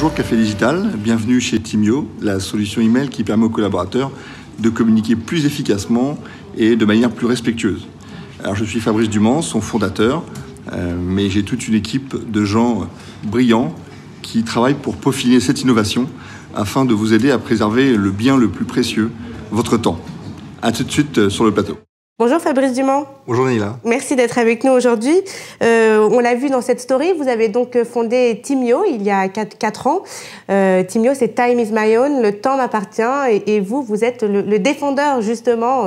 Bonjour Café Digital, bienvenue chez Teamio, la solution email qui permet aux collaborateurs de communiquer plus efficacement et de manière plus respectueuse. Alors je suis Fabrice Dumans, son fondateur, mais j'ai toute une équipe de gens brillants qui travaillent pour peaufiner cette innovation afin de vous aider à préserver le bien le plus précieux, votre temps. A tout de suite sur le plateau. Bonjour Fabrice Dumans. Bonjour Neila. Merci d'être avec nous aujourd'hui. On l'a vu dans cette story, vous avez donc fondé Teamio il y a 4 ans. Teamio, c'est Time is my own, le temps m'appartient. Et vous êtes le défendeur justement,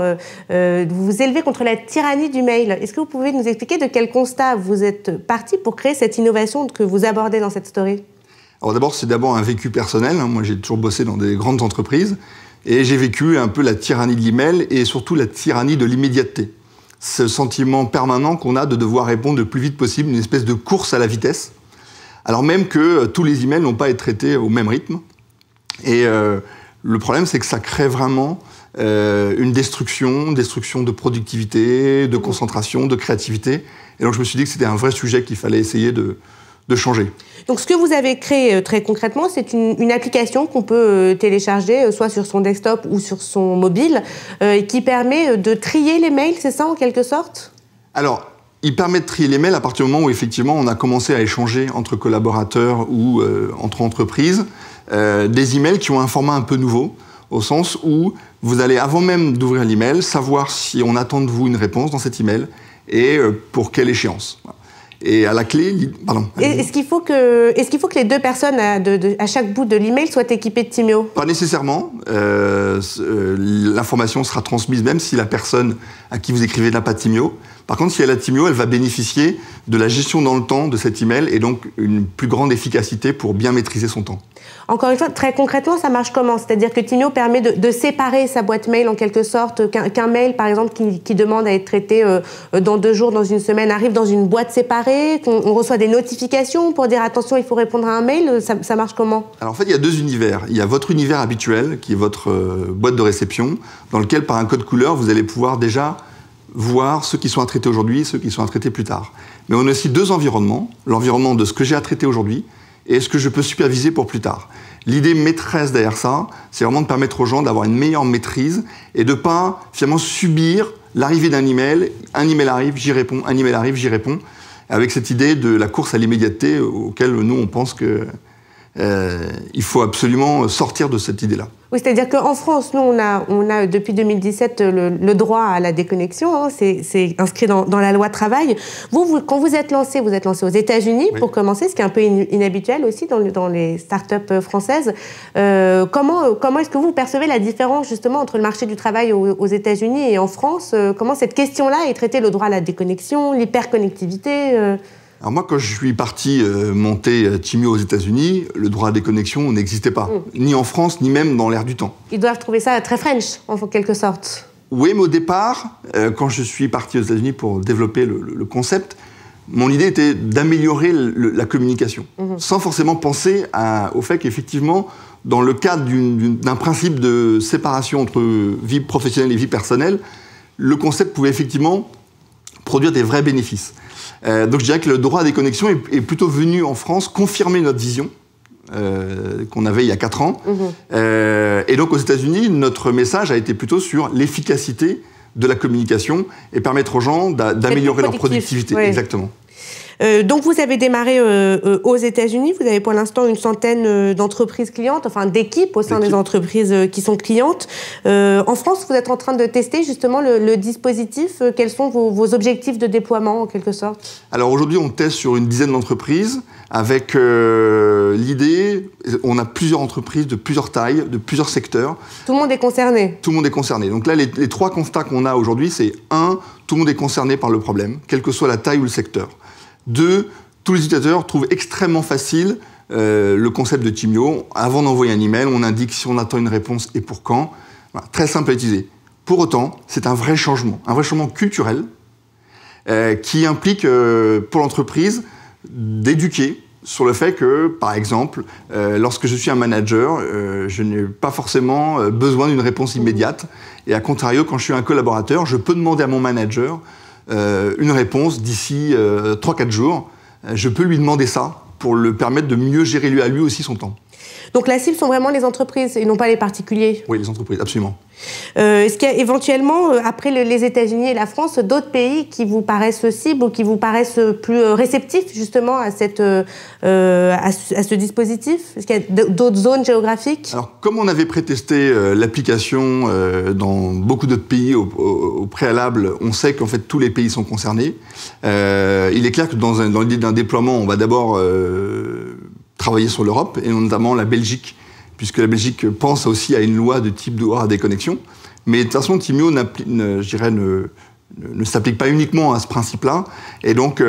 vous vous élevez contre la tyrannie du mail. Est-ce que vous pouvez nous expliquer de quel constat vous êtes parti pour créer cette innovation que vous abordez dans cette story? Alors d'abord, c'est un vécu personnel. Moi, j'ai toujours bossé dans des grandes entreprises. Et j'ai vécu un peu la tyrannie de l'email et surtout la tyrannie de l'immédiateté. Ce sentiment permanent qu'on a de devoir répondre le plus vite possible, une espèce de course à la vitesse, alors même que tous les emails n'ont pas à être traités au même rythme. Et le problème, c'est que ça crée vraiment une destruction de productivité, de concentration, de créativité. Et donc je me suis dit que c'était un vrai sujet qu'il fallait essayer de changer. Donc ce que vous avez créé très concrètement, c'est une application qu'on peut télécharger soit sur son desktop ou sur son mobile qui permet de trier les mails, c'est ça en quelque sorte? Alors, il permet de trier les mails à partir du moment où effectivement on a commencé à échanger entre collaborateurs ou entre entreprises des emails qui ont un format un peu nouveau, au sens où vous allez, avant même d'ouvrir l'email, savoir si on attend de vous une réponse dans cet email et pour quelle échéance. Et à la clé, pardon. Est-ce qu'il faut que les deux personnes à chaque bout de l'email soient équipées de Teamio? Pas nécessairement. L'information sera transmise même si la personne à qui vous écrivez n'a pas de Teamio. Par contre, si elle a Teamio, elle va bénéficier de la gestion dans le temps de cet email et donc une plus grande efficacité pour bien maîtriser son temps. Encore une fois, très concrètement, ça marche comment? C'est-à-dire que Teamio permet de séparer sa boîte mail en quelque sorte, qu'un mail, par exemple, qui demande à être traité dans 2 jours, dans une semaine, arrive dans une boîte séparée, qu'on reçoit des notifications pour dire attention, il faut répondre à un mail. Ça marche comment? Alors en fait, il y a 2 univers. Il y a votre univers habituel, qui est votre boîte de réception, dans lequel, par un code couleur, vous allez pouvoir déjà voir ceux qui sont à traiter aujourd'hui et ceux qui sont à traiter plus tard. Mais on a aussi 2 environnements. L'environnement de ce que j'ai à traiter aujourd'hui et ce que je peux superviser pour plus tard. L'idée maîtresse derrière ça, c'est vraiment de permettre aux gens d'avoir une meilleure maîtrise et de ne pas finalement subir l'arrivée d'un email. Un email arrive, j'y réponds. Un email arrive, j'y réponds. Avec cette idée de la course à l'immédiateté auquel nous, on pense que il faut absolument sortir de cette idée-là. Oui, c'est-à-dire qu'en France, nous, on a depuis 2017 le droit à la déconnexion, hein, c'est inscrit dans la loi travail. Quand vous êtes lancé aux États-Unis, oui, pour commencer, ce qui est un peu inhabituel aussi dans les startups françaises. Comment est-ce que vous percevez la différence justement entre le marché du travail aux États-Unis et en France? Comment cette question-là est traitée, le droit à la déconnexion, l'hyperconnectivité Alors moi, quand je suis parti monter Teamio aux États-Unis, le droit à la déconnexion n'existait pas, ni en France, ni même dans l'air du temps. Ils doivent trouver ça très French, en quelque sorte. Oui, mais au départ, quand je suis parti aux États-Unis pour développer le concept, mon idée était d'améliorer la communication, sans forcément penser au fait qu'effectivement, dans le cadre d'un principe de séparation entre vie professionnelle et vie personnelle, le concept pouvait effectivement produire des vrais bénéfices. Donc je dirais que le droit à la déconnexion est plutôt venu en France confirmer notre vision qu'on avait il y a 4 ans. Et donc aux États-Unis, notre message a été plutôt sur l'efficacité de la communication et permettre aux gens d'améliorer leur productivité. Oui. Exactement. Donc vous avez démarré aux États-Unis, vous avez pour l'instant une centaine d'entreprises clientes, enfin d'équipes au sein des entreprises qui sont clientes. En France, vous êtes en train de tester justement le dispositif. Quels sont vos objectifs de déploiement en quelque sorte? Alors aujourd'hui, on teste sur une dizaine d'entreprises avec l'idée, on a plusieurs entreprises de plusieurs tailles, de plusieurs secteurs. Tout le monde est concerné? Tout le monde est concerné. Donc là, les 3 constats qu'on a aujourd'hui, c'est 1, tout le monde est concerné par le problème, quelle que soit la taille ou le secteur. 2, tous les utilisateurs trouvent extrêmement facile le concept de Teamio. Avant d'envoyer un email, on indique si on attend une réponse et pour quand. Voilà, très simple à utiliser. Pour autant, c'est un vrai changement culturel qui implique pour l'entreprise d'éduquer sur le fait que, par exemple, lorsque je suis un manager, je n'ai pas forcément besoin d'une réponse immédiate. Et à contrario, quand je suis un collaborateur, je peux demander à mon manager une réponse d'ici 3-4 jours. Je peux lui demander ça pour le permettre de mieux gérer lui aussi son temps. Donc la cible sont vraiment les entreprises et non pas les particuliers? Oui, les entreprises, absolument. Est-ce qu'il y a éventuellement, après les États-Unis et la France, d'autres pays qui vous paraissent cibles ou qui vous paraissent plus réceptifs justement à ce dispositif? Est-ce qu'il y a d'autres zones géographiques? Alors, comme on avait prétesté l'application dans beaucoup d'autres pays au préalable, on sait qu'en fait tous les pays sont concernés. Il est clair que dans l'idée d'un déploiement, on va d'abord travailler sur l'Europe et notamment la Belgique, puisque la Belgique pense aussi à une loi de type droit à déconnexion. Mais de toute façon, Timéo ne s'applique pas uniquement à ce principe-là. Et donc,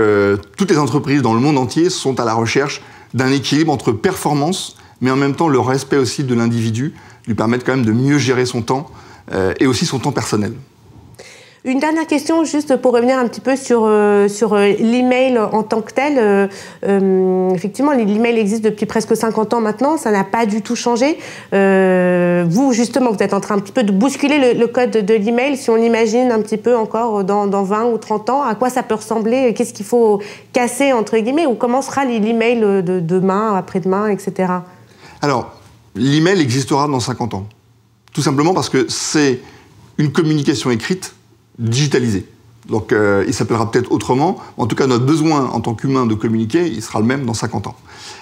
toutes les entreprises dans le monde entier sont à la recherche d'un équilibre entre performance, mais en même temps le respect aussi de l'individu, lui permettre quand même de mieux gérer son temps et aussi son temps personnel. Une dernière question, juste pour revenir un petit peu sur l'email en tant que tel. Effectivement, l'email existe depuis presque 50 ans maintenant, ça n'a pas du tout changé. Vous, justement, vous êtes en train un petit peu de bousculer le code de l'email. Si on imagine un petit peu encore dans 20 ou 30 ans, à quoi ça peut ressembler? Qu'est-ce qu'il faut casser, entre guillemets? Ou comment sera l'email de demain, après-demain, etc.? Alors, l'email existera dans 50 ans. Tout simplement parce que c'est une communication écrite digitalisé. Donc il s'appellera peut-être autrement. En tout cas, notre besoin en tant qu'humain de communiquer, il sera le même dans 50 ans.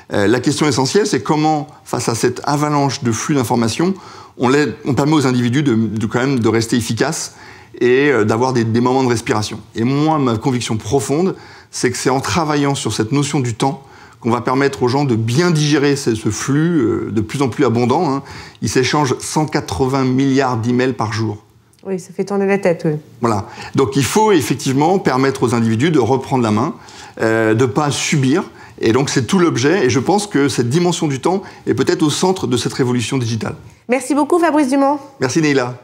La question essentielle, c'est comment, face à cette avalanche de flux d'informations, on permet aux individus quand même de rester efficaces et d'avoir des moments de respiration. Et moi, ma conviction profonde, c'est que c'est en travaillant sur cette notion du temps qu'on va permettre aux gens de bien digérer ce flux de plus en plus abondant. Hein. Ils s'échangent 180 milliards d'emails par jour. Oui, ça fait tourner la tête, oui. Voilà. Donc il faut effectivement permettre aux individus de reprendre la main, de ne pas subir. Et donc c'est tout l'objet. Et je pense que cette dimension du temps est peut-être au centre de cette révolution digitale. Merci beaucoup, Fabrice Dumont. Merci, Neila.